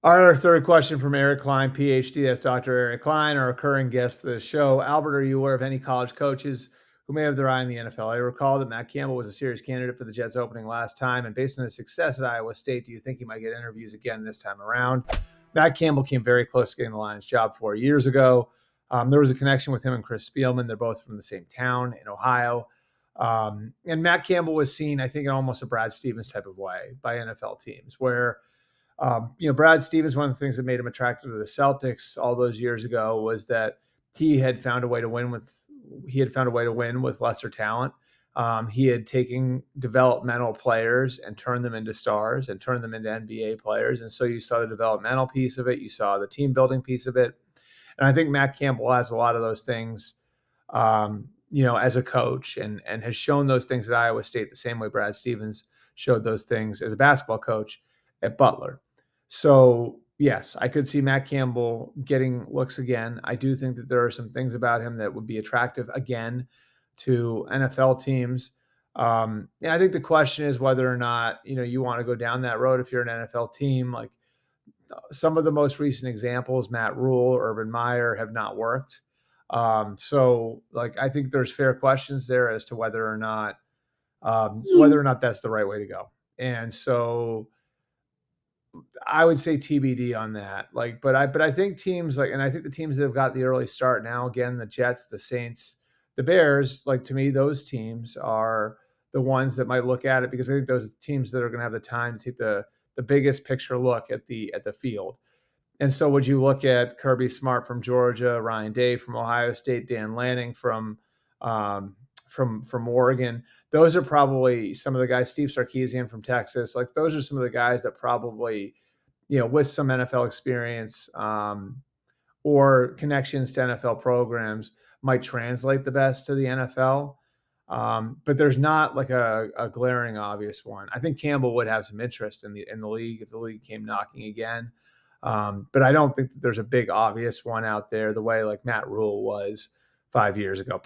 Our third question from Eric Klein, PhD. That's Dr. Eric Klein, our recurring guest of the show. Albert, are you aware of any college coaches who may have their eye on the NFL? I recall that Matt Campbell was a serious candidate for the Jets opening last time, and based on his success at Iowa State, do you think he might get interviews again this time around? Matt Campbell came very close to getting the Lions job 4 years ago. There was a connection with him and Chris Spielman. They're both from the same town in Ohio. And Matt Campbell was seen, I think, in almost a Brad Stevens type of way by NFL teams, where Brad Stevens, one of the things that made him attractive to the Celtics all those years ago was that he had found a way to win with lesser talent. He had taken developmental players and turned them into stars and turned them into NBA players. And so you saw the developmental piece of it. You saw the team building piece of it. And I think Matt Campbell has a lot of those things, as a coach and has shown those things at Iowa State the same way Brad Stevens showed those things as a basketball coach at Butler. So, yes, I could see Matt Campbell getting looks again. I do think that there are some things about him that would be attractive again to NFL teams. I think the question is whether or not, you want to go down that road if you're an NFL team. Like some of the most recent examples, Matt Rule, Urban Meyer, have not worked. I think there's fair questions there as to whether or not that's the right way to go. And so I would say TBD on that. But I think teams and I think the teams that have got the early start now, again, the Jets, the Saints, the Bears, to me, those teams are the ones that might look at it because I think those teams that are going to have the time to take the biggest picture look at the field. And so would you look at Kirby Smart from Georgia, Ryan Day from Ohio State, Dan Lanning from Oregon? Those are probably some of the guys, Steve Sarkisian from Texas. Those are some of the guys that probably, with some NFL experience or connections to NFL programs might translate the best to the NFL. But there's not a glaring obvious one. I think Campbell would have some interest in the league if the league came knocking again. But I don't think that there's a big obvious one out there the way Matt Rule was 5 years ago.